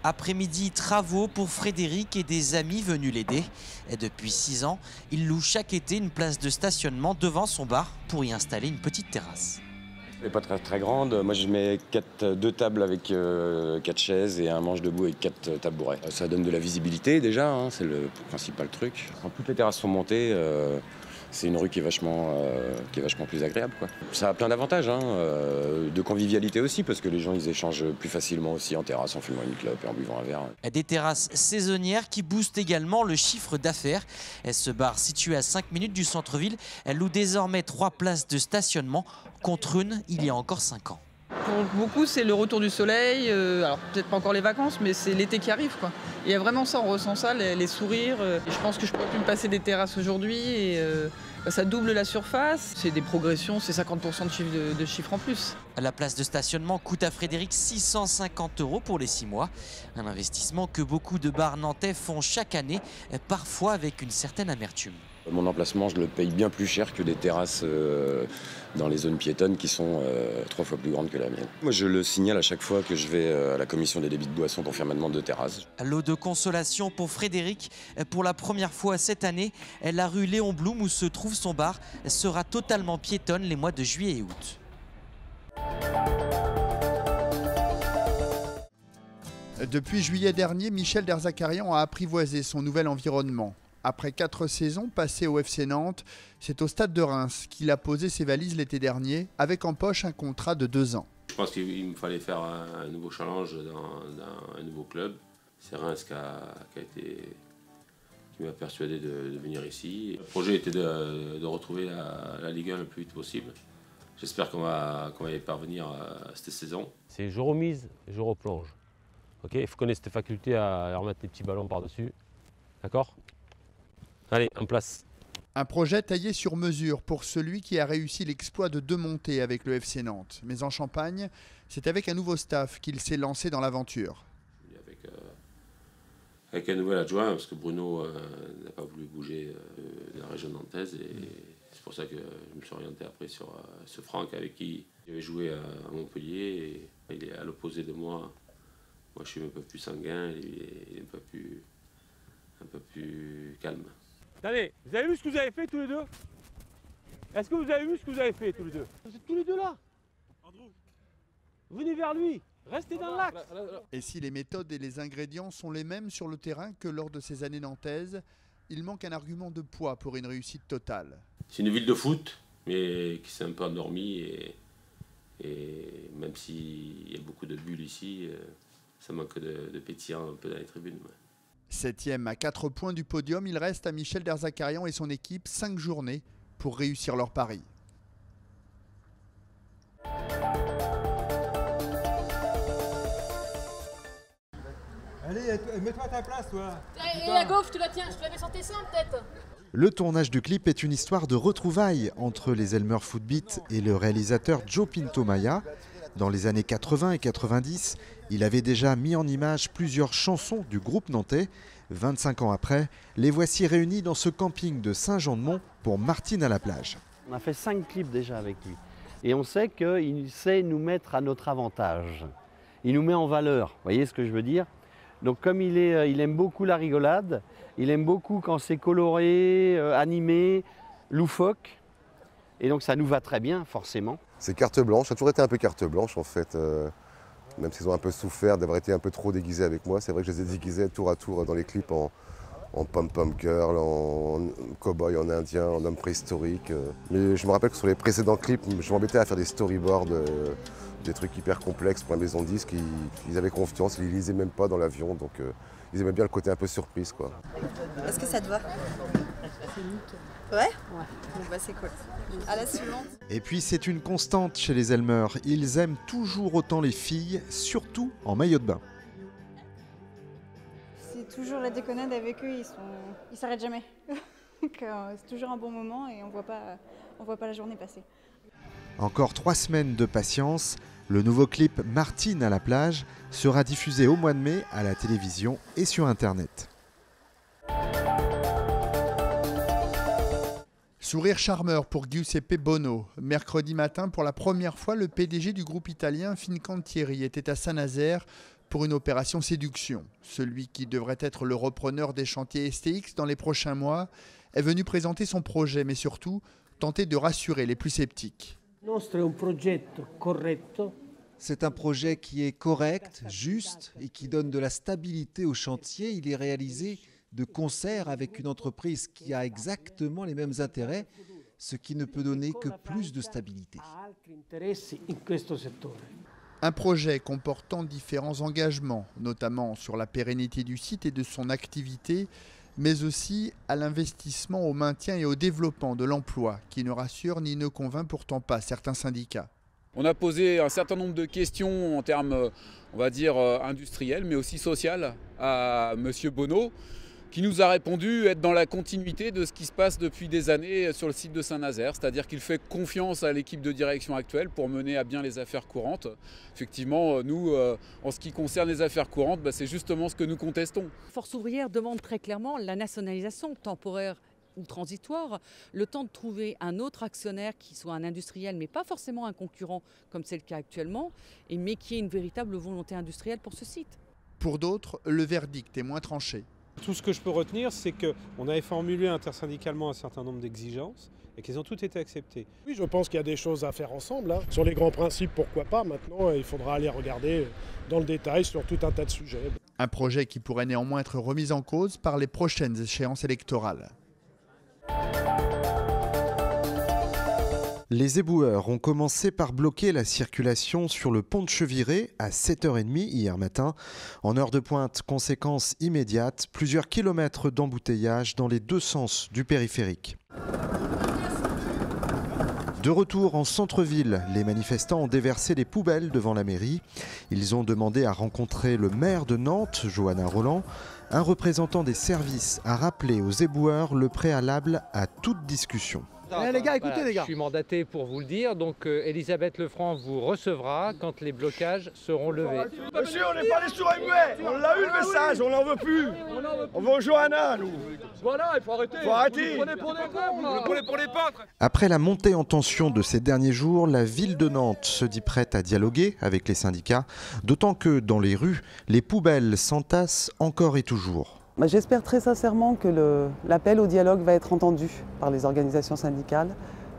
Après-midi, travaux pour Frédéric et des amis venus l'aider. Depuis 6 ans, il loue chaque été une place de stationnement devant son bar pour y installer une petite terrasse. Elle n'est pas très grande. Moi, je mets 2 tables avec 4 chaises et un manche debout avec 4 tabourets. Ça donne de la visibilité déjà, hein, c'est le principal truc. Quand toutes les terrasses sont montées, c'est une rue qui est vachement plus agréable, quoi. Ça a plein d'avantages, hein, de convivialité aussi, parce que les gens ils échangent plus facilement aussi en terrasse, en fumant une clope et en buvant un verre. Des terrasses saisonnières qui boostent également le chiffre d'affaires. Ce bar situé à 5 minutes du centre-ville loue désormais 3 places de stationnement contre une il y a encore 5 ans. Pour beaucoup, c'est le retour du soleil, alors peut-être pas encore les vacances, mais c'est l'été qui arrive, quoi. Il y a vraiment ça, on ressent ça, les sourires. Et je pense que je pourrais plus me passer des terrasses aujourd'hui et ça double la surface. C'est des progressions, c'est 50% de chiffre en plus. La place de stationnement coûte à Frédéric 650 € pour les 6 mois. Un investissement que beaucoup de bars nantais font chaque année, parfois avec une certaine amertume. Mon emplacement, je le paye bien plus cher que des terrasses dans les zones piétonnes qui sont 3 fois plus grandes que la mienne. Moi, je le signale à chaque fois que je vais à la commission des débits de boissons pour faire ma demande de terrasse. Lot de consolation pour Frédéric. Pour la première fois cette année, la rue Léon Blum où se trouve son bar sera totalement piétonne les mois de juillet et août. Depuis juillet dernier, Michel Derzakarian a apprivoisé son nouvel environnement. Après 4 saisons passées au FC Nantes, c'est au Stade de Reims qu'il a posé ses valises l'été dernier, avec en poche un contrat de 2 ans. Je pense qu'il me fallait faire un nouveau challenge dans un nouveau club. C'est Reims qui m'a persuadé de venir ici. Le projet était de retrouver la Ligue 1 le plus vite possible. J'espère qu'on va y parvenir cette saison. C'est je remise, je replonge. Okay, il faut connaître cette faculté à remettre les petits ballons par-dessus. D'accord ? Allez, en place. Un projet taillé sur mesure pour celui qui a réussi l'exploit de 2 montées avec le FC Nantes. Mais en Champagne, c'est avec un nouveau staff qu'il s'est lancé dans l'aventure. Avec un nouvel adjoint, parce que Bruno n'a pas voulu bouger de la région nantaise. Et c'est pour ça que je me suis orienté après sur ce Franck avec qui j'avais joué à Montpellier. Et il est à l'opposé de moi. Moi, je suis un peu plus sanguin, il est un peu plus calme. Attendez, vous avez vu ce que vous avez fait tous les deux? Est-ce que vous avez vu ce que vous avez fait tous les deux? Vous êtes tous les deux là. Andrew, venez vers lui, restez dans l'axe. Et si les méthodes et les ingrédients sont les mêmes sur le terrain que lors de ces années nantaises, il manque un argument de poids pour une réussite totale. C'est une ville de foot, mais qui s'est un peu endormie. Et même s'il y a beaucoup de bulles ici, ça manque de pétillant un peu dans les tribunes. Ouais. 7e à 4 points du podium, il reste à Michel Derzakarian et son équipe 5 journées pour réussir leur pari. Allez, mets-toi à ta place, toi. Et la gaufre, tu la tiens, je te la mets sur tes seins, peut-être. Le tournage du clip est une histoire de retrouvailles entre les Elmer Footbeat et le réalisateur Joe Pinto-Maya. Dans les années 80 et 90, il avait déjà mis en image plusieurs chansons du groupe nantais. 25 ans après, les voici réunis dans ce camping de Saint-Jean-de-Mont pour Martine à la plage. On a fait 5 clips déjà avec lui. Et on sait qu'il sait nous mettre à notre avantage. Il nous met en valeur, vous voyez ce que je veux dire? Donc comme il aime beaucoup la rigolade, il aime beaucoup quand c'est coloré, animé, loufoque. Et donc ça nous va très bien, forcément. C'est carte blanche, ça a toujours été un peu carte blanche en fait. Même s'ils ont un peu souffert d'avoir été un peu trop déguisés avec moi. C'est vrai que je les ai déguisés tour à tour dans les clips en pom-pom girl, en cow-boy, en indien, en homme préhistorique. Mais je me rappelle que sur les précédents clips, je m'embêtais à faire des storyboards, des trucs hyper complexes pour la maison de disques. Ils avaient confiance, ils ne lisaient même pas dans l'avion. Donc ils aimaient bien le côté un peu surprise, quoi. Est-ce que ça te va? Ouais? Ouais. Bon bah c'est cool. À la suivante. Et puis c'est une constante chez les Elmer. Ils aiment toujours autant les filles, surtout en maillot de bain. C'est toujours la déconnade avec eux, ils s'arrêtent jamais. C'est toujours un bon moment et on voit pas la journée passer. Encore 3 semaines de patience. Le nouveau clip Martine à la plage sera diffusé au mois de mai à la télévision et sur Internet. Sourire charmeur pour Giuseppe Bono. Mercredi matin, pour la première fois, le PDG du groupe italien Fincantieri était à Saint-Nazaire pour une opération séduction. Celui qui devrait être le repreneur des chantiers STX dans les prochains mois est venu présenter son projet, mais surtout tenter de rassurer les plus sceptiques. C'est un projet qui est correct, juste et qui donne de la stabilité au chantier. Il est réalisé de concert avec une entreprise qui a exactement les mêmes intérêts, ce qui ne peut donner que plus de stabilité. Un projet comportant différents engagements, notamment sur la pérennité du site et de son activité, mais aussi à l'investissement au maintien et au développement de l'emploi, qui ne rassure ni ne convainc pourtant pas certains syndicats. On a posé un certain nombre de questions en termes, on va dire, industriels, mais aussi sociales à M. Bonneau, qui nous a répondu être dans la continuité de ce qui se passe depuis des années sur le site de Saint-Nazaire, c'est-à-dire qu'il fait confiance à l'équipe de direction actuelle pour mener à bien les affaires courantes. Effectivement, nous, en ce qui concerne les affaires courantes, c'est justement ce que nous contestons. Force ouvrière demande très clairement la nationalisation temporaire ou transitoire, le temps de trouver un autre actionnaire qui soit un industriel, mais pas forcément un concurrent comme c'est le cas actuellement, mais qui ait une véritable volonté industrielle pour ce site. Pour d'autres, le verdict est moins tranché. Tout ce que je peux retenir, c'est qu'on avait formulé intersyndicalement un certain nombre d'exigences et qu'elles ont toutes été acceptées. Oui, je pense qu'il y a des choses à faire ensemble. Sur les grands principes, pourquoi pas. Maintenant, il faudra aller regarder dans le détail sur tout un tas de sujets. Un projet qui pourrait néanmoins être remis en cause par les prochaines échéances électorales. Les éboueurs ont commencé par bloquer la circulation sur le pont de Cheviré à 7h30 hier matin. En heure de pointe, conséquence immédiate, plusieurs kilomètres d'embouteillage dans les deux sens du périphérique. De retour en centre-ville, les manifestants ont déversé des poubelles devant la mairie. Ils ont demandé à rencontrer le maire de Nantes, Johanna Roland. Un représentant des services a rappelé aux éboueurs le préalable à toute discussion. Les gars, écoutez les gars. Je suis mandaté pour vous le dire, donc Elisabeth Lefranc vous recevra quand les blocages seront levés. Monsieur, on n'est pas des sourds et muets. On l'a eu le message, on n'en veut plus. On veut au Johanna, nous. Voilà, il faut arrêter. Faut arrêter. Vous le prenez pour des peintres. Après la montée en tension de ces derniers jours, la ville de Nantes se dit prête à dialoguer avec les syndicats, d'autant que dans les rues, les poubelles s'entassent encore et toujours. J'espère très sincèrement que l'appel au dialogue va être entendu par les organisations syndicales,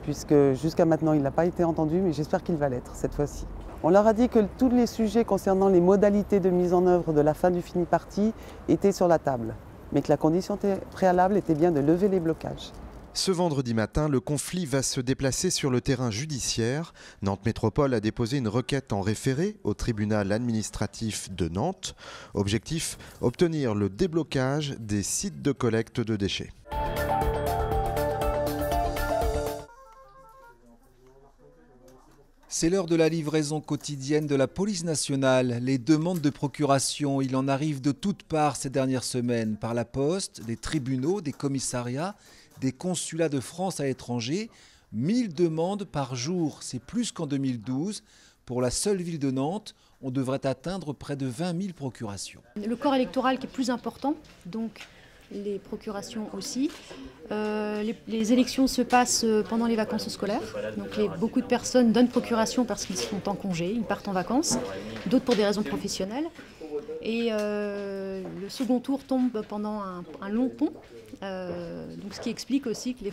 puisque jusqu'à maintenant il n'a pas été entendu, mais j'espère qu'il va l'être cette fois-ci. On leur a dit que tous les sujets concernant les modalités de mise en œuvre de la fin du fini-parti étaient sur la table, mais que la condition préalable était bien de lever les blocages. Ce vendredi matin, le conflit va se déplacer sur le terrain judiciaire. Nantes Métropole a déposé une requête en référé au tribunal administratif de Nantes. Objectif, obtenir le déblocage des sites de collecte de déchets. C'est l'heure de la livraison quotidienne de la police nationale. Les demandes de procuration, il en arrive de toutes parts ces dernières semaines, par la poste, des tribunaux, des commissariats, des consulats de France à l'étranger. 1000 demandes par jour, c'est plus qu'en 2012. Pour la seule ville de Nantes, on devrait atteindre près de 20 000 procurations. Le corps électoral qui est plus important, donc les procurations aussi. Les élections se passent pendant les vacances scolaires. Donc beaucoup de personnes donnent procuration parce qu'ils sont en congé, ils partent en vacances, d'autres pour des raisons professionnelles. Et le second tour tombe pendant un long pont. Donc ce qui explique aussi que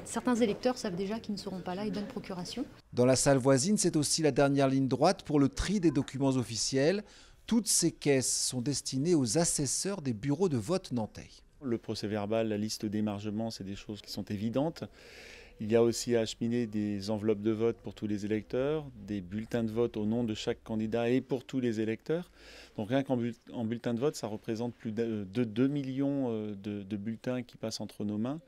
certains électeurs savent déjà qu'ils ne seront pas là et donnent procuration. Dans la salle voisine, c'est aussi la dernière ligne droite pour le tri des documents officiels. Toutes ces caisses sont destinées aux assesseurs des bureaux de vote nantais. Le procès-verbal, la liste d'émargement, c'est des choses qui sont évidentes. Il y a aussi à acheminer des enveloppes de vote pour tous les électeurs, des bulletins de vote au nom de chaque candidat et pour tous les électeurs. Donc rien qu'en bulletin de vote, ça représente plus de 2 millions de bulletins qui passent entre nos mains,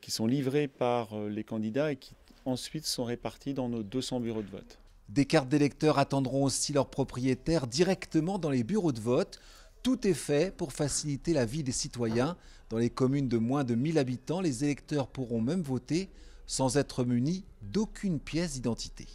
qui sont livrés par les candidats et qui ensuite sont répartis dans nos 200 bureaux de vote. Des cartes d'électeurs attendront aussi leurs propriétaires directement dans les bureaux de vote. Tout est fait pour faciliter la vie des citoyens. Dans les communes de moins de 1000 habitants, les électeurs pourront même voter sans être munis d'aucune pièce d'identité.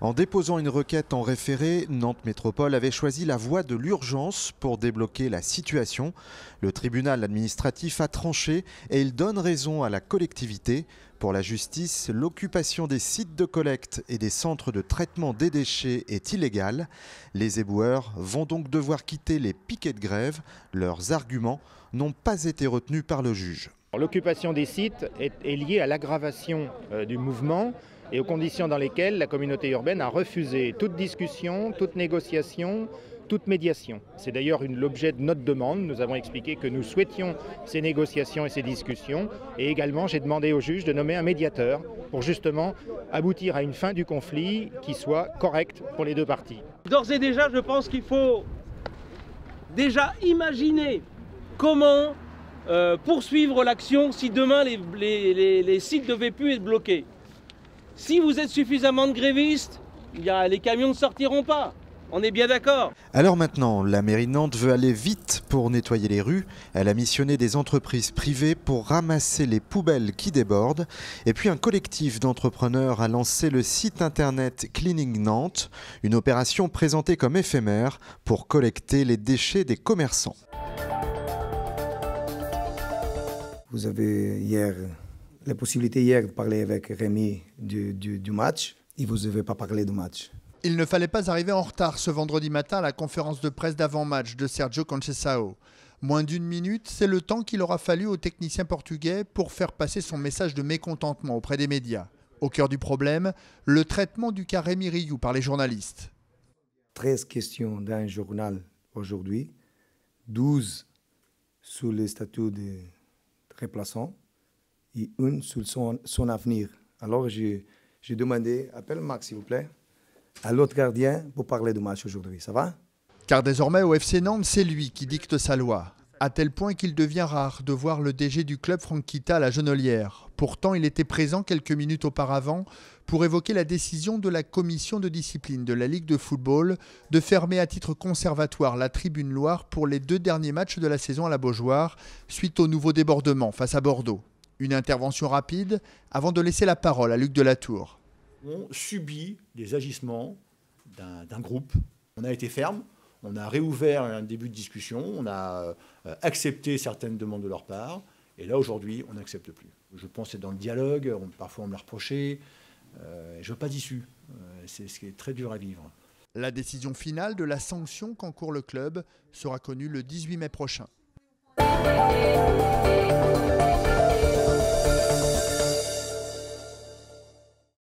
En déposant une requête en référé, Nantes Métropole avait choisi la voie de l'urgence pour débloquer la situation. Le tribunal administratif a tranché et il donne raison à la collectivité. Pour la justice, l'occupation des sites de collecte et des centres de traitement des déchets est illégale. Les éboueurs vont donc devoir quitter les piquets de grève. Leurs arguments n'ont pas été retenus par le juge. L'occupation des sites est liée à l'aggravation du mouvement et aux conditions dans lesquelles la communauté urbaine a refusé toute discussion, toute négociation, toute médiation. C'est d'ailleurs l'objet de notre demande. Nous avons expliqué que nous souhaitions ces négociations et ces discussions. Et également, j'ai demandé au juge de nommer un médiateur pour justement aboutir à une fin du conflit qui soit correcte pour les deux parties. D'ores et déjà, je pense qu'il faut déjà imaginer comment poursuivre l'action si demain les sites devaient plus être bloqués. Si vous êtes suffisamment de grévistes, les camions ne sortiront pas. On est bien d'accord. Alors maintenant, la mairie de Nantes veut aller vite pour nettoyer les rues. Elle a missionné des entreprises privées pour ramasser les poubelles qui débordent. Et puis un collectif d'entrepreneurs a lancé le site internet Cleaning Nantes, une opération présentée comme éphémère pour collecter les déchets des commerçants. Vous avez la possibilité hier de parler avec Rémi du match et vous n'avez pas parlé du match. Il ne fallait pas arriver en retard ce vendredi matin à la conférence de presse d'avant-match de Sergio Conceição. Moins d'une minute, c'est le temps qu'il aura fallu au technicien portugais pour faire passer son message de mécontentement auprès des médias. Au cœur du problème, le traitement du cas Rémi Rioux par les journalistes. 13 questions d'un journal aujourd'hui, 12 sur le statut de remplaçant et une sur son avenir. Alors j'ai demandé, appelle Max s'il vous plaît, à l'autre gardien pour parler du match aujourd'hui. Ça va? Car désormais au FC Nantes, c'est lui qui dicte sa loi. À tel point qu'il devient rare de voir le DG du club Franck Kita à la Genolière. Pourtant, il était présent quelques minutes auparavant pour évoquer la décision de la commission de discipline de la Ligue de football de fermer à titre conservatoire la Tribune Loire pour les 2 derniers matchs de la saison à la Beaujoire suite au nouveau débordement face à Bordeaux. Une intervention rapide avant de laisser la parole à Luc Delatour. On subit des agissements d'un groupe. On a été ferme, on a réouvert un début de discussion, on a accepté certaines demandes de leur part, et là aujourd'hui on n'accepte plus. Je pense que c'est dans le dialogue, parfois on me l'a reproché, je veux pas d'issue, c'est ce qui est très dur à vivre. La décision finale de la sanction qu'encourt le club sera connue le 18 mai prochain.